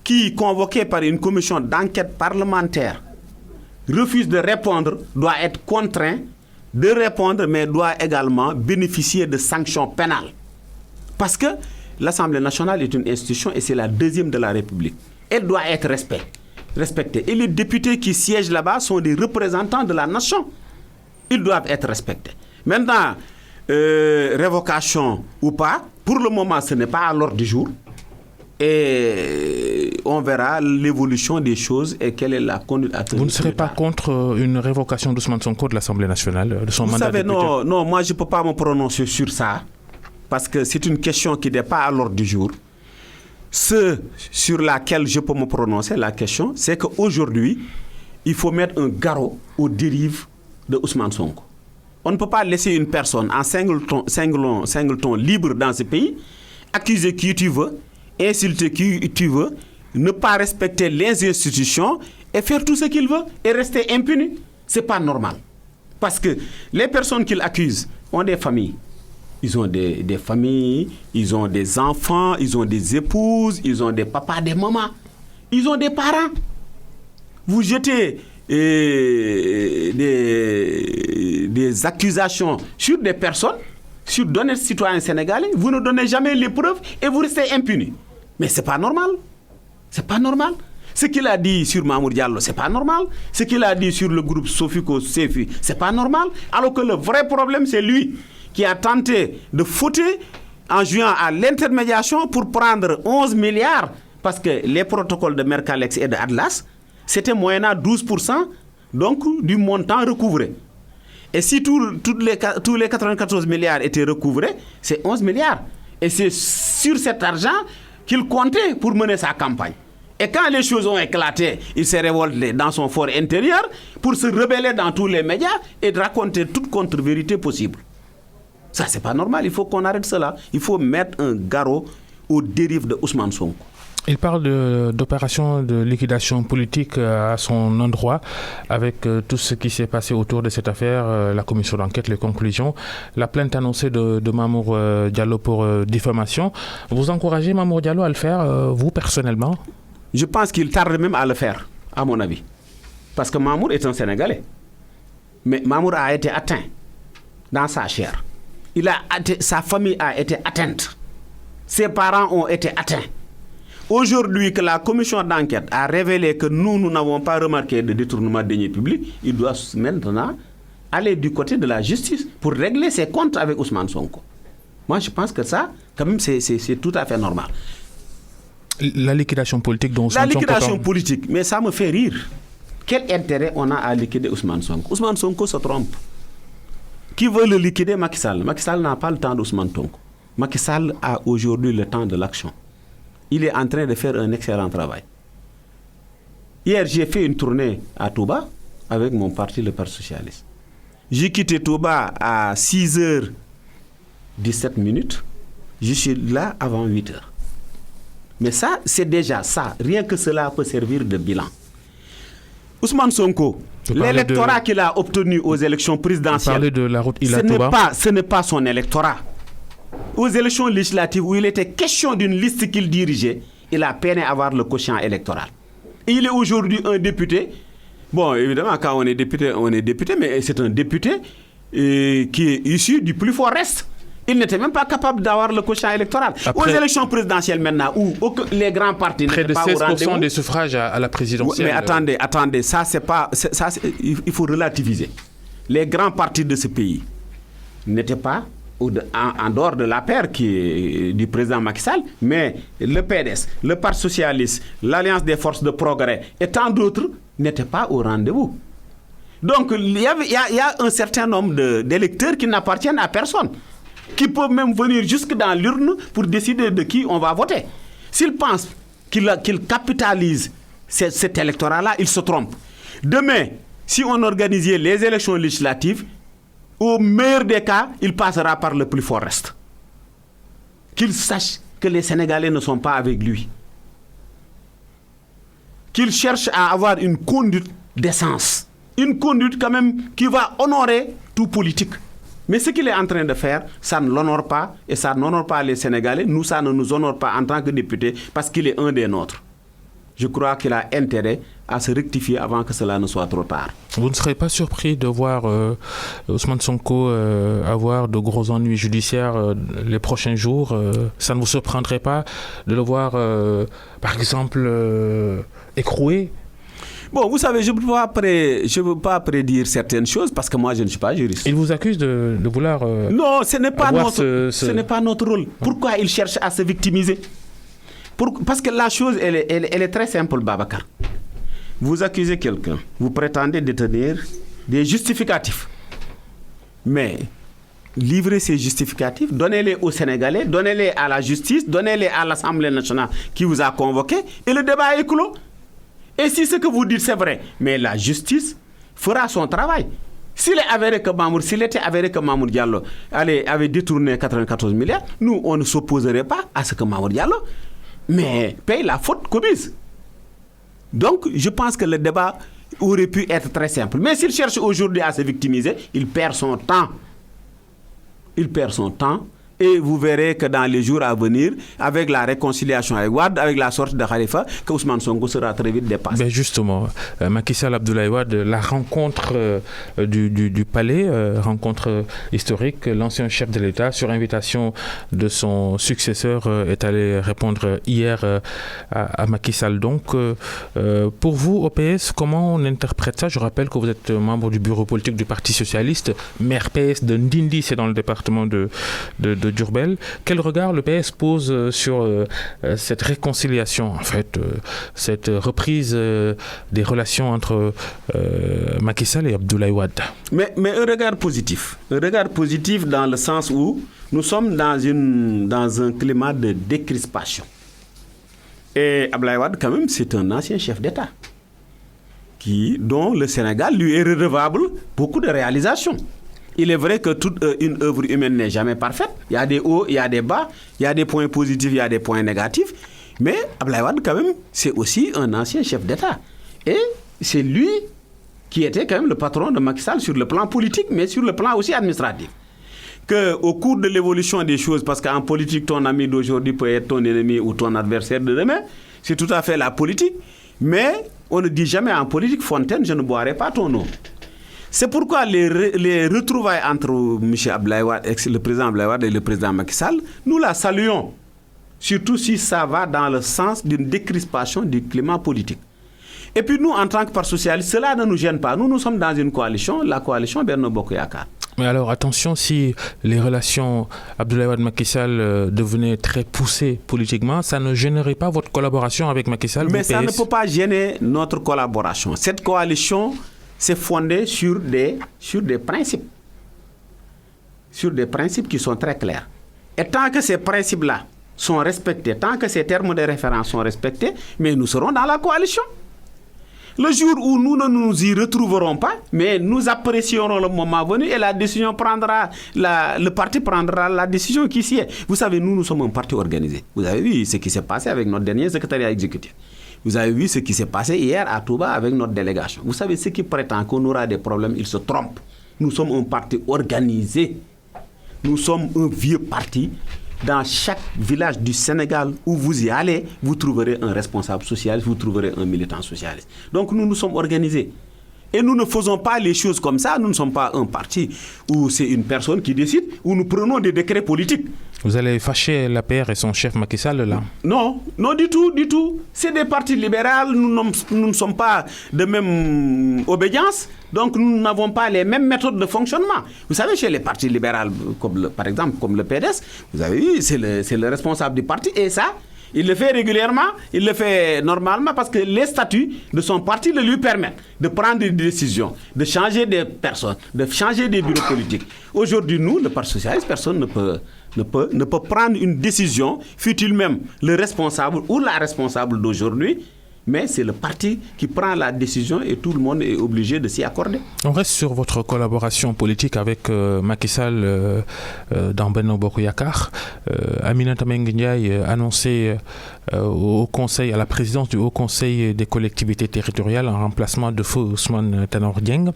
qui, convoqué par une commission d'enquête parlementaire, refuse de répondre, doit être contraint de répondre, mais doit également bénéficier de sanctions pénales. Parce que l'Assemblée nationale est une institution et c'est la deuxième de la République. Elle doit être respectée. Et les députés qui siègent là-bas sont des représentants de la nation. Ils doivent être respectés. Maintenant, révocation ou pas, pour le moment, ce n'est pas à l'ordre du jour. Et on verra l'évolution des choses et quelle est la conduite à tenir. Vous ne serez pas contre une révocation d'Ousmane Sonko de l'Assemblée nationale, de son mandat de député? Non, moi je ne peux pas me prononcer sur ça. Parce que c'est une question qui n'est pas à l'ordre du jour. Ce sur laquelle je peux me prononcer, la question, c'est qu'aujourd'hui, il faut mettre un garrot aux dérives de Ousmane Sonko. On ne peut pas laisser une personne en singleton libre dans ce pays, accuser qui tu veux, insulter qui tu veux, ne pas respecter les institutions et faire tout ce qu'il veut et rester impuni. Ce n'est pas normal. Parce que les personnes qu'il accuse ont des familles. Ils ont des familles, ils ont des enfants, ils ont des épouses, ils ont des papas, des mamans. Ils ont des parents. Vous jetez des accusations sur des personnes, sur d'honnêtes citoyens sénégalais, vous ne donnez jamais les preuves et vous restez impunis. Mais ce n'est pas normal. Ce n'est pas normal. Ce qu'il a dit sur Mamour Diallo, ce n'est pas normal. Ce qu'il a dit sur le groupe Sofico Sefi, ce n'est pas normal. Alors que le vrai problème, c'est lui qui a tenté de fauter en jouant à l'intermédiation pour prendre 11 milliards, parce que les protocoles de Mercalex et de Atlas, c'était moyennant 12% donc, du montant recouvré. Et si tous les 94 milliards étaient recouvrés, c'est 11 milliards. Et c'est sur cet argent qu'il comptait pour mener sa campagne. Et quand les choses ont éclaté, il s'est révolté dans son fort intérieur pour se rebeller dans tous les médias et de raconter toute contre-vérité possible. Ça, c'est pas normal. Il faut qu'on arrête cela. Il faut mettre un garrot aux dérives de Ousmane Sonko. Il parle d'opération de liquidation politique à son endroit, avec tout ce qui s'est passé autour de cette affaire, la commission d'enquête, les conclusions, la plainte annoncée de Mamour Diallo pour diffamation. Vous encouragez Mamour Diallo à le faire, vous, personnellement? Je pense qu'il tarde même à le faire, à mon avis. Parce que Mamour est un Sénégalais. Mais Mamour a été atteint dans sa chair. Sa famille a été atteinte. Ses parents ont été atteints. Aujourd'hui, que la commission d'enquête a révélé que nous n'avons pas remarqué de détournement de deniers publics, il doit maintenant aller du côté de la justice pour régler ses comptes avec Ousmane Sonko. Moi, je pense que ça, quand même, c'est tout à fait normal. La liquidation politique dont Ousmane Sonko... La liquidation politique, mais ça me fait rire. quel intérêt on a à liquider Ousmane Sonko? Ousmane Sonko se trompe. Qui veut le liquider? Macky Sall. Macky Sall n'a pas le temps d'Ousmane Sonko. Macky Sall a aujourd'hui le temps de l'action. Il est en train de faire un excellent travail. Hier, j'ai fait une tournée à Touba avec mon parti, le Parti Socialiste. J'ai quitté Touba à 6h17. Je suis là avant 8h. Mais ça, c'est déjà ça. Rien que cela peut servir de bilan. Ousmane Sonko, l'électorat qu'il a obtenu aux élections présidentielles, de la route ce n'est pas son électorat. Aux élections législatives où il était question d'une liste qu'il dirigeait, il a peiné à avoir le quotient électoral. Et il est aujourd'hui un député. Bon, évidemment, quand on est député, mais c'est un député qui est issu du plus fort reste. Il n'était même pas capable d'avoir le quotient électoral. Aux élections présidentielles maintenant, où les grands partis n'étaient pas au rendez-vous. Près de 16% des suffrages à la présidentielle. Mais attendez, ça c'est pas... il faut relativiser. Les grands partis de ce pays n'étaient pas en dehors de la paire du président Macky Sall, mais le PDS, le Parti Socialiste, l'Alliance des Forces de Progrès et tant d'autres n'étaient pas au rendez-vous. Donc il y a un certain nombre d'électeurs qui n'appartiennent à personne, qui peuvent même venir jusque dans l'urne pour décider de qui on va voter. S'ils pensent qu'ils capitalisent cet électorat-là, ils se trompent. Demain, si on organisait les élections législatives, au meilleur des cas, il passera par le plus fort reste. Qu'il sache que les Sénégalais ne sont pas avec lui. Qu'il cherche à avoir une conduite d'essence. Une conduite quand même qui va honorer tout politique. Mais ce qu'il est en train de faire, ça ne l'honore pas et ça n'honore pas les Sénégalais. Nous, ça ne nous honore pas en tant que député parce qu'il est un des nôtres. Je crois qu'il a intérêt à se rectifier avant que cela ne soit trop tard. Vous ne serez pas surpris de voir Ousmane Sonko avoir de gros ennuis judiciaires les prochains jours. Ça ne vous surprendrait pas de le voir, par exemple, écroué? Bon, vous savez, je ne veux pas prédire certaines choses parce que moi, je ne suis pas juriste. Il vous accuse de vouloir... non, ce n'est pas notre rôle. Pourquoi il cherche à se victimiser? Parce que la chose, elle est très simple, Babacar. Vous accusez quelqu'un, vous prétendez détenir des justificatifs. Mais livrez ces justificatifs, donnez-les aux Sénégalais, donnez-les à la justice, donnez-les à l'Assemblée nationale qui vous a convoqué et le débat est clos. Et si ce que vous dites c'est vrai, mais la justice fera son travail. S'il était avéré que Mamour Diallo avait détourné 94 milliards, nous, on ne s'opposerait pas à ce que Mamour Diallo paye la faute commise. Donc, je pense que le débat aurait pu être très simple. Mais s'il cherche aujourd'hui à se victimiser, il perd son temps. Et vous verrez que dans les jours à venir, avec la réconciliation avec Wade, avec la sortie de Khalifa, que Ousmane Sonko sera très vite dépassé. Ben justement, Macky Sall Abdoulaye Wade, la rencontre du palais, rencontre historique, l'ancien chef de l'État, sur invitation de son successeur, est allé répondre hier à Macky Sall. Donc, pour vous, au PS, comment on interprète ça? Je rappelle que vous êtes membre du bureau politique du Parti Socialiste, maire PS de Ndindi, c'est dans le département de Diourbel. Quel regard le PS pose sur cette réconciliation, en fait, cette reprise des relations entre Macky Sall et Abdoulaye Wade? Mais un regard positif. Un regard positif dans le sens où nous sommes dans un climat de décrispation. Et Abdoulaye Wade, quand même, c'est un ancien chef d'État dont le Sénégal lui est redevable beaucoup de réalisations. Il est vrai que toute une œuvre humaine n'est jamais parfaite. Il y a des hauts, il y a des bas, il y a des points positifs, il y a des points négatifs. Mais Abdoulaye Wade, quand même, c'est aussi un ancien chef d'État. Et c'est lui qui était quand même le patron de Macky Sall sur le plan politique, mais sur le plan aussi administratif. Qu'au cours de l'évolution des choses, parce qu'en politique, ton ami d'aujourd'hui peut être ton ennemi ou ton adversaire de demain, c'est tout à fait la politique. Mais on ne dit jamais en politique, Fontaine, je ne boirai pas ton eau. C'est pourquoi les retrouvailles entre le président Abdoulaye Wade et le président Macky Sall, nous la saluons. Surtout si ça va dans le sens d'une décrispation du climat politique. Et puis nous, en tant que Parti socialiste, cela ne nous gêne pas. Nous sommes dans une coalition, la coalition Benno Bokk Yakaar. Mais alors attention, si les relations Abdoulaye Wade-Macky Sall devenaient très poussées politiquement, ça ne gênerait pas votre collaboration avec Macky Sall? Mais ça ne peut pas gêner notre collaboration. Cette coalition s'est fondée sur des principes. Sur des principes qui sont très clairs. Et tant que ces principes-là sont respectés, tant que ces termes de référence sont respectés, mais nous serons dans la coalition. Le jour où nous ne nous y retrouverons pas, mais nous apprécierons le moment venu et la décision le parti prendra la décision qui s'y est. Vous savez, nous sommes un parti organisé. Vous avez vu ce qui s'est passé avec notre dernier secrétariat exécutif. Vous avez vu ce qui s'est passé hier à Touba avec notre délégation. Vous savez, ceux qui prétendent qu'on aura des problèmes, ils se trompent. Nous sommes un parti organisé. Nous sommes un vieux parti. Dans chaque village du Sénégal où vous y allez, vous trouverez un responsable socialiste, vous trouverez un militant socialiste. Donc nous sommes organisés. Et nous ne faisons pas les choses comme ça. Nous ne sommes pas un parti où c'est une personne qui décide, où nous prenons des décrets politiques. Vous allez fâcher l'APR et son chef Macky Sall là? Non, du tout. C'est des partis libéraux, nous ne sommes pas de même obédience, donc nous n'avons pas les mêmes méthodes de fonctionnement. Vous savez, chez les partis libéraux, par exemple, comme le PDS, vous avez vu, c'est le responsable du parti, et ça, il le fait régulièrement, il le fait normalement parce que les statuts de son parti le lui permettent de prendre des décisions, de changer des personnes, de changer des bureaux politiques. Aujourd'hui, nous, le Parti socialiste, personne ne peut prendre une décision, fût-il même le responsable ou la responsable d'aujourd'hui, mais c'est le parti qui prend la décision et tout le monde est obligé de s'y accorder. On reste sur votre collaboration politique avec Macky Sall dans Benno Bokk Yakaar. Aminata Mbengue Ndiaye annoncé au conseil, à la présidence du Haut Conseil des collectivités territoriales en remplacement de feu Ousmane Tanor Dieng.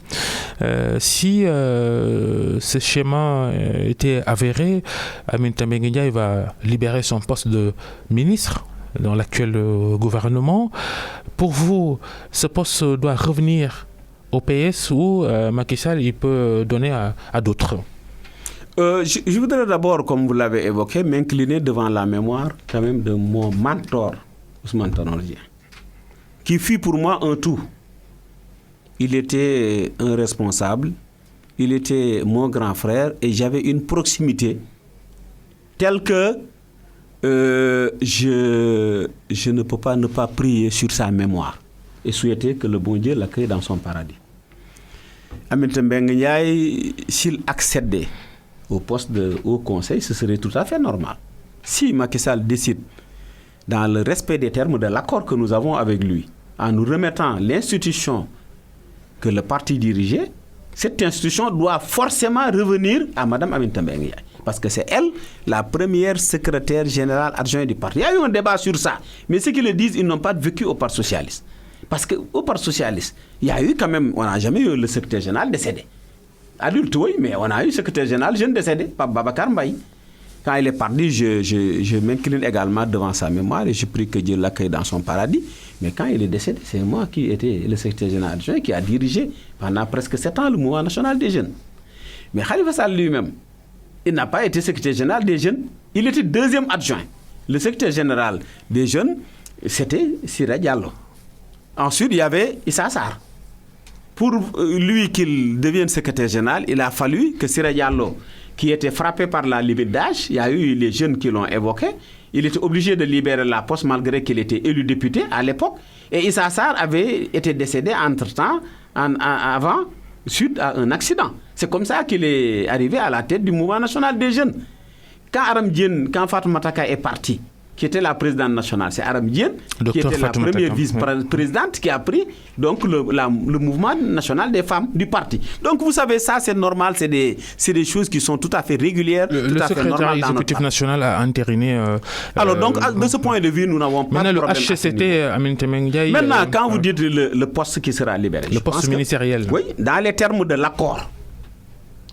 Si ce schéma était avéré, Aminata Mbengue Ndiaye va libérer son poste de ministre dans l'actuel gouvernement. Pour vous, ce poste doit revenir au PS ou Macky Sall il peut donner à d'autres? Je voudrais d'abord, comme vous l'avez évoqué, m'incliner devant la mémoire quand même de mon mentor, Ousmane Tanor Dieng, qui fut pour moi un tout. Il était un responsable, il était mon grand frère et j'avais une proximité telle que je ne peux pas ne pas prier sur sa mémoire et souhaiter que le bon Dieu l'accueille dans son paradis. Aminata Mbengue Ndiaye, s'il accédait au poste de haut conseil, ce serait tout à fait normal. Si Macky Sall décide, dans le respect des termes de l'accord que nous avons avec lui, en nous remettant l'institution que le parti dirigeait, cette institution doit forcément revenir à Mme Aminata Mbengue Ndiaye. Parce que c'est elle, la première secrétaire générale adjointe du parti. Il y a eu un débat sur ça. Mais ceux qui le disent, ils n'ont pas vécu au Parti socialiste. Parce qu'au Parti socialiste, il y a eu quand même, on n'a jamais eu le secrétaire général décédé. Adulte, oui, mais on a eu le secrétaire général jeune décédé, Pape Babacar Mbaye. Quand il est parti, je m'incline également devant sa mémoire et je prie que Dieu l'accueille dans son paradis. Mais quand il est décédé, c'est moi qui étais le secrétaire général adjoint qui a dirigé pendant presque 7 ans le mouvement national des jeunes. Mais Khalifa Sall lui-même, il n'a pas été secrétaire général des jeunes, il était deuxième adjoint. Le secrétaire général des jeunes, c'était Siré Diallo. Ensuite, il y avait Issa Sarr. Pour lui qu'il devienne secrétaire général, il a fallu que Siré Diallo, qui était frappé par la limite d'âge, il y a eu les jeunes qui l'ont évoqué, il était obligé de libérer la poste malgré qu'il était élu député à l'époque. Et Issa Sarr avait été décédé entre-temps, suite à un accident. C'est comme ça qu'il est arrivé à la tête du mouvement national des jeunes. Quand Fatoumata Taka est partie, qui était la présidente nationale, c'est Aram Diène, qui était la première vice-présidente qui a pris donc, le mouvement national des femmes du parti. Donc vous savez, ça c'est normal, c'est des choses qui sont tout à fait régulières. Le secrétaire exécutif national a entériné... Alors donc, de ce point de vue, nous n'avons pas de problème. Le HCCT, Aminata Mbengue Ndiaye... Maintenant, quand vous dites le poste qui sera libéré... Le poste ministériel. Oui, dans les termes de l'accord.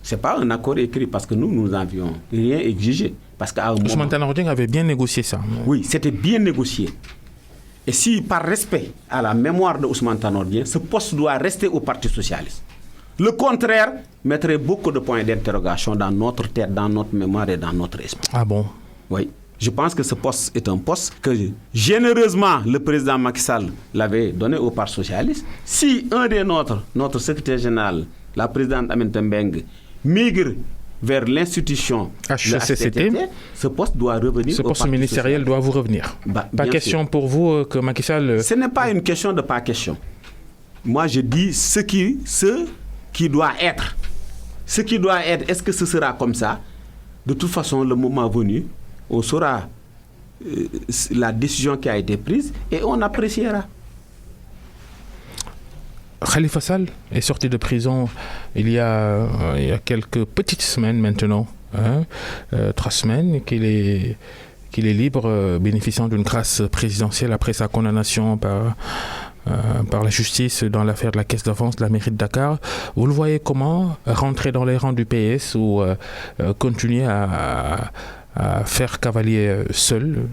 Ce n'est pas un accord écrit parce que nous n'avions rien exigé. Parce qu'à un moment... Ousmane Tanor Dieng avait bien négocié ça. Oui, c'était bien négocié. Et si, par respect à la mémoire de Ousmane Tanor Dieng, ce poste doit rester au Parti socialiste. Le contraire mettrait beaucoup de points d'interrogation dans notre tête, dans notre mémoire et dans notre esprit. Ah bon? Oui. Je pense que ce poste est un poste que, généreusement, le président Macky Sall l'avait donné au Parti socialiste. Si un des notre secrétaire général, la présidente Aminata Mbengue, migre vers l'institution HCCT, ce poste doit revenir. Ce poste ministériel doit vous revenir. Pas question pour vous que Macky Sall... Ce n'est pas une question de pas question. Moi, je dis ce qui doit être. Ce qui doit être, est-ce que ce sera comme ça? De toute façon, le moment venu, on saura la décision qui a été prise et on appréciera. Khalifa Sall est sorti de prison il y a quelques petites semaines maintenant, 3 semaines, qu'il est libre, bénéficiant d'une grâce présidentielle après sa condamnation par la justice dans l'affaire de la caisse d'avance de la mairie de Dakar. Vous le voyez comment rentrer dans les rangs du PS ou continuer à faire cavalier seul?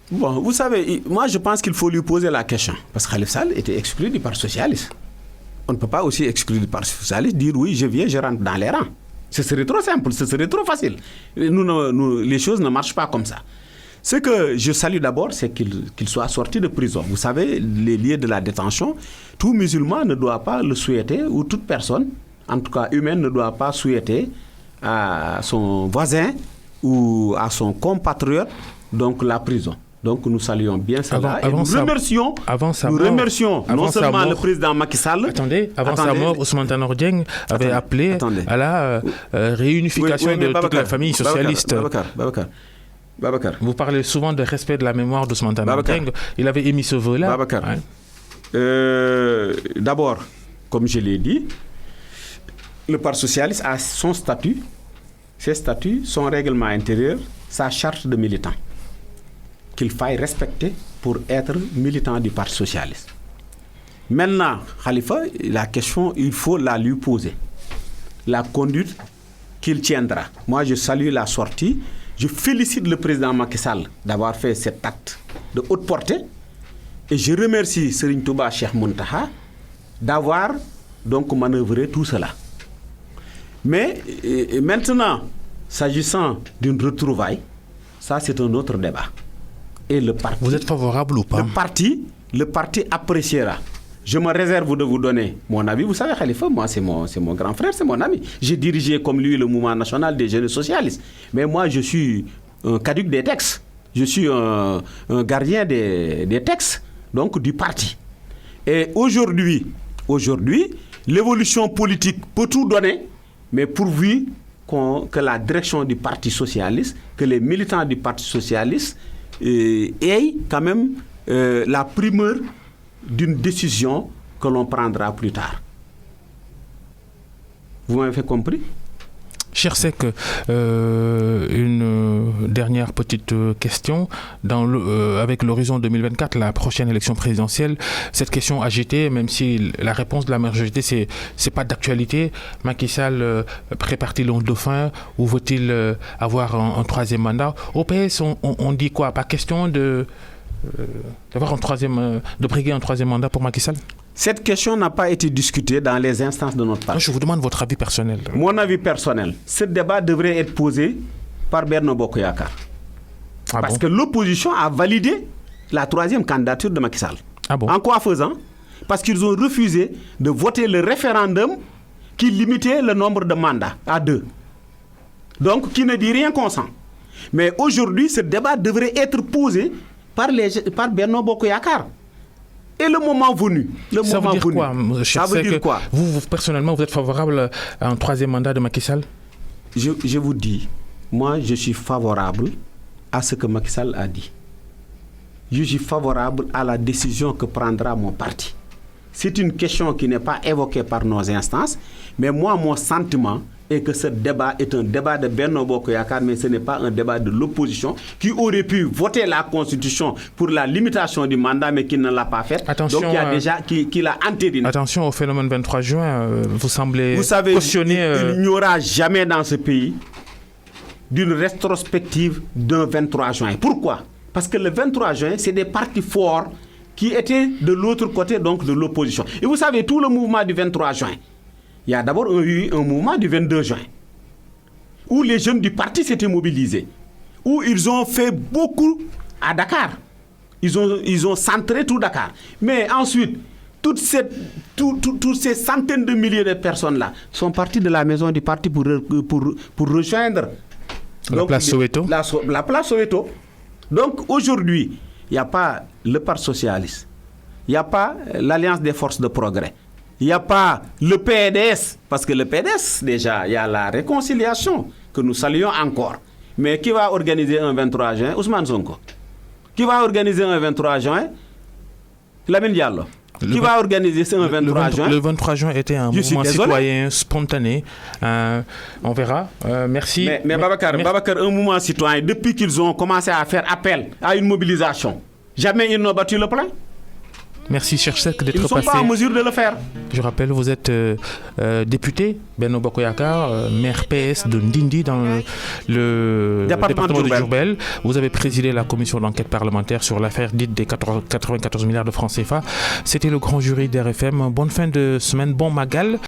Bon, vous savez, moi je pense qu'il faut lui poser la question. Parce que Khalifa Sall était exclu du Parti socialiste. On ne peut pas aussi exclure du Parti socialiste, dire oui, je viens, je rentre dans les rangs. Ce serait trop simple, ce serait trop facile. Les choses ne marchent pas comme ça. Ce que je salue d'abord, c'est qu'il soit sorti de prison. Vous savez, les lieux de la détention, tout musulman ne doit pas le souhaiter, ou toute personne, en tout cas humaine, ne doit pas souhaiter à son voisin ou à son compatriote donc la prison. Donc nous saluons bien cela et nous remercions non seulement le président Macky Sall. Avant sa mort, Ousmane Tanor Dieng avait appelé à la réunification de toute la famille socialiste. Babacar. Vous parlez souvent de respect de la mémoire d'Ousmane Tanor Dieng. Il avait émis ce vœu-là. D'abord, comme je l'ai dit, le Parti socialiste a son statut, ses statuts, son règlement intérieur, sa charte de militant, qu'il faille respecter pour être militant du Parti socialiste. Maintenant, Khalifa, la question, il faut la lui poser. La conduite qu'il tiendra. Moi, je salue la sortie. Je félicite le président Macky Sall d'avoir fait cet acte de haute portée. Et je remercie Serigne Touba Cheikh Mountakha d'avoir donc manœuvré tout cela. Mais maintenant, s'agissant d'une retrouvaille, ça c'est un autre débat. Et le parti, vous êtes favorable ou pas? Le parti appréciera. Je me réserve de vous donner mon avis. Vous savez, Khalifa, moi, c'est mon grand frère, c'est mon ami. J'ai dirigé comme lui le mouvement national des jeunes socialistes. Mais moi, je suis un caduc des textes. Je suis un gardien des textes, donc du parti. Et aujourd'hui, l'évolution politique peut tout donner, mais pourvu que la direction du Parti socialiste, que les militants du Parti socialiste aient quand même la primeur d'une décision que l'on prendra plus tard. Vous m'avez compris? Cher Seck, une dernière petite question. Avec l'horizon 2024, la prochaine élection présidentielle, cette question agitée, même si la réponse de la majorité, c'est pas d'actualité. Macky Sall prépare-t-il un dauphin ou veut-il avoir un troisième mandat? Au PS, on dit quoi? Pas question d'avoir de briguer un troisième mandat pour Macky Sall? Cette question n'a pas été discutée dans les instances de notre parti. Je vous demande votre avis personnel. Mon avis personnel, ce débat devrait être posé par Benno Bokk Yakaar. Parce que l'opposition a validé la troisième candidature de Macky Sall. En quoi faisant? Parce qu'ils ont refusé de voter le référendum qui limitait le nombre de mandats à 2. Donc, qui ne dit rien consent. Mais aujourd'hui, ce débat devrait être posé par Benno Bokk Yakaar. Et le moment venu. Ça veut dire quoi? Vous, personnellement, vous êtes favorable à un troisième mandat de Macky Sall? Je vous dis, moi, je suis favorable à ce que Macky Sall a dit. Je suis favorable à la décision que prendra mon parti. C'est une question qui n'est pas évoquée par nos instances, mais moi, mon sentiment est que ce débat est un débat de Benno Bokk Yakaar, mais ce n'est pas un débat de l'opposition qui aurait pu voter la Constitution pour la limitation du mandat, mais qui ne l'a pas fait. Attention, donc il y a déjà qui l'a entériné. Attention au phénomène 23 juin, vous semblez cautionner... Il n'y aura jamais dans ce pays d'une rétrospective d'un 23 juin. Pourquoi? Parce que le 23 juin, c'est des partis forts qui étaient de l'autre côté, donc de l'opposition. Et vous savez, tout le mouvement du 23 juin, il y a d'abord eu un mouvement du 22 juin, où les jeunes du parti s'étaient mobilisés, où ils ont fait beaucoup à Dakar. Ils ont centré tout Dakar. Mais ensuite, toutes ces centaines de milliers de personnes-là sont parties de la maison du parti pour rejoindre la place Soweto. La place Soweto. Donc aujourd'hui, il n'y a pas le Parti socialiste, il n'y a pas l'Alliance des forces de progrès, il n'y a pas le PDS, parce que le PDS, déjà, il y a la réconciliation que nous saluons encore. Mais qui va organiser un 23 juin? Ousmane Sonko. Qui va organiser un 23 juin? Lamine Diallo. Qui va organiser un 23 juin? Le 23 juin était un mouvement citoyen spontané. On verra. Merci. Mais Babacar, un mouvement citoyen, depuis qu'ils ont commencé à faire appel à une mobilisation, jamais ils n'ont battu le plein. Merci, cher Seck, d'être passé. Ils ne sont pas en mesure de le faire. Je rappelle, vous êtes député, Benno Bokk Yakaar, maire PS de Ndindi dans le département de Diourbel. Vous avez présidé la commission d'enquête parlementaire sur l'affaire dite des 94 milliards de francs CFA. C'était le grand jury d'RFM. Bonne fin de semaine, bon Magal.